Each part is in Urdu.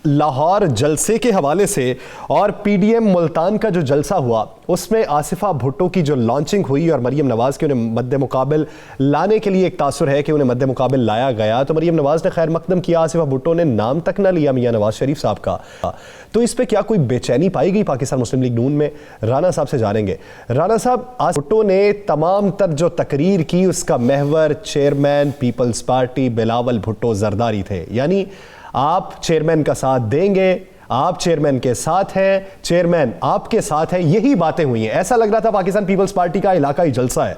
لاہور جلسے کے حوالے سے اور پی ڈی ایم ملتان کا جو جلسہ ہوا اس میں آصفہ بھٹو کی جو لانچنگ ہوئی اور مریم نواز کے انہیں مد مقابل لانے کے لیے ایک تاثر ہے کہ انہیں مد مقابل لایا گیا، تو مریم نواز نے خیر مقدم کیا، آصفہ بھٹو نے نام تک نہ لیا میاں نواز شریف صاحب کا، تو اس پہ کیا کوئی بے چینی پائی گئی پاکستان مسلم لیگ نون میں؟ رانا صاحب سے جانیں گے۔ رانا صاحب، آصفہ بھٹو نے تمام تر جو تقریر کی اس کا محور chairman Peoples Party Bilawal Bhutto Zardari تھے، یعنی آپ چیئرمین کا ساتھ دیں گے، آپ چیئرمین کے ساتھ ہیں، چیئرمین آپ کے ساتھ ہیں، یہی باتیں ہوئی ہیں۔ ایسا لگ رہا تھا پاکستان پیپلز پارٹی کا علاقائی جلسہ ہے،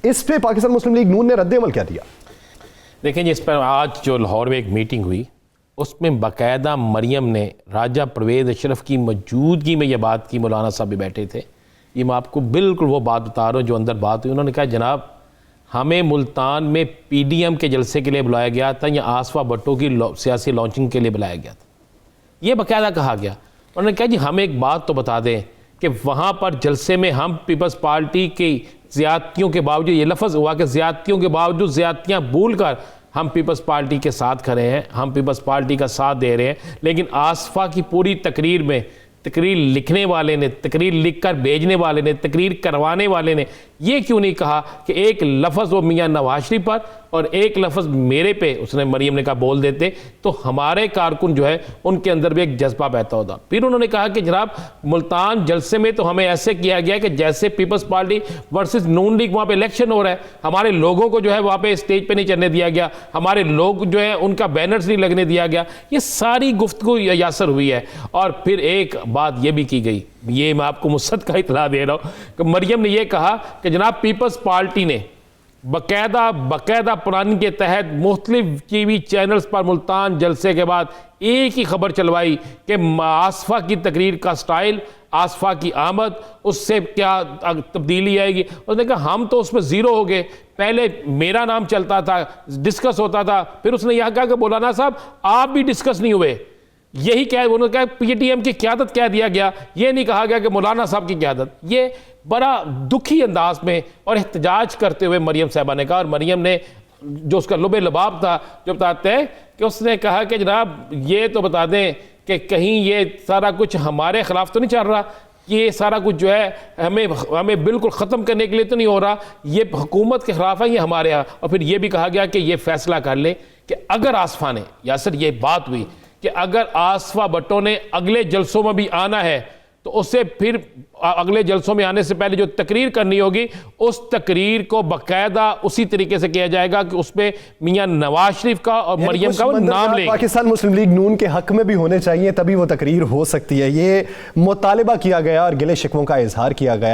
اس پہ پاکستان مسلم لیگ نون نے رد عمل کیا دیا؟ دیکھیں جس پر آج جو لاہور میں ایک میٹنگ ہوئی اس میں باقاعدہ مریم نے راجہ پرویز اشرف کی موجودگی میں یہ بات کی، مولانا صاحب بھی بیٹھے تھے، یہ میں آپ کو بالکل وہ بات بتا رہا ہوں جو اندر بات ہوئی۔ انہوں نے کہا جناب ہمیں ملتان میں پی ڈی ایم کے جلسے کے لیے بلایا گیا تھا یا آصفہ بھٹو کی سیاسی لانچنگ کے لیے بلایا گیا تھا، یہ باقاعدہ کہا گیا۔ انہوں نے کہا جی ہم ایک بات تو بتا دیں کہ وہاں پر جلسے میں ہم پیپلز پارٹی کی زیادتیوں کے باوجود، یہ لفظ ہوا کہ زیادتیوں کے باوجود زیادتیاں بھول کر ہم پیپلز پارٹی کے ساتھ کھڑے ہیں، ہم پیپلز پارٹی کا ساتھ دے رہے ہیں، لیکن آصفہ کی پوری تقریر میں تقریر لکھنے والے نے، تقریر لکھ کر بھیجنے والے نے، تقریر کروانے والے نے یہ کیوں نہیں کہا کہ ایک لفظ وہ میاں نواز شریف پر اور ایک لفظ میرے پہ، اس نے مریم نے کہا بول دیتے تو ہمارے کارکن جو ہے ان کے اندر بھی ایک جذبہ پیدا ہوتا۔ پھر انہوں نے کہا کہ جناب ملتان جلسے میں تو ہمیں ایسے کیا گیا کہ جیسے پیپلز پارٹی ورسز نون لیگ وہاں پہ الیکشن ہو رہا ہے، ہمارے لوگوں کو جو ہے وہاں پہ اسٹیج پہ نہیں چڑھنے دیا گیا، ہمارے لوگ جو ہیں ان کا بینرز نہیں لگنے دیا گیا، یہ ساری گفتگو یاسر ہوئی ہے۔ اور پھر ایک بات یہ بھی کی گئی، یہ میں آپ کو مصد کا اطلاع دے رہا ہوں کہ مریم نے یہ کہا کہ جناب پیپلز پارٹی نے باقاعدہ پرانی کے تحت مختلف ٹی وی چینلز پر ملتان جلسے کے بعد ایک ہی خبر چلوائی کہ آصفہ کی تقریر کا سٹائل، آصفہ کی آمد، اس سے کیا تبدیلی آئے گی۔ اس نے کہا ہم تو اس میں زیرو ہو گئے، پہلے میرا نام چلتا تھا، ڈسکس ہوتا تھا، پھر اس نے یہ کہا کہ مولانا صاحب آپ بھی ڈسکس نہیں ہوئے، یہی کہہ انہوں نے کہا پی ٹی ایم کی قیادت کہہ دیا گیا، یہ نہیں کہا گیا کہ مولانا صاحب کی قیادت۔ یہ بڑا دکھی انداز میں اور احتجاج کرتے ہوئے مریم صاحبہ نے کہا، اور مریم نے جو اس کا لب لباب تھا جو بتاتے ہیں کہ اس نے کہا کہ جناب یہ تو بتا دیں کہ کہیں یہ سارا کچھ ہمارے خلاف تو نہیں چل رہا، یہ سارا کچھ جو ہے ہمیں بالکل ختم کرنے کے لیے تو نہیں ہو رہا، یہ حکومت کے خلاف ہے، یہ ہمارے ہاں۔ اور پھر یہ بھی کہا گیا کہ یہ فیصلہ کر لیں کہ اگر آصفہ نے، یا سر یہ بات ہوئی کہ اگر آصفہ بھٹو نے اگلے جلسوں میں بھی آنا ہے تو اسے پھر اگلے جلسوں میں آنے سے پہلے جو تقریر کرنی ہوگی اس تقریر کو باقاعدہ اسی طریقے سے کیا جائے گا کہ اس پہ میاں نواز شریف کا اور مریم کا وہ نام لیں۔ پاکستان مسلم لیگ نون کے حق میں بھی ہونے چاہیے تبھی وہ تقریر ہو سکتی ہے، یہ مطالبہ کیا گیا اور گلے شکووں کا اظہار کیا گیا۔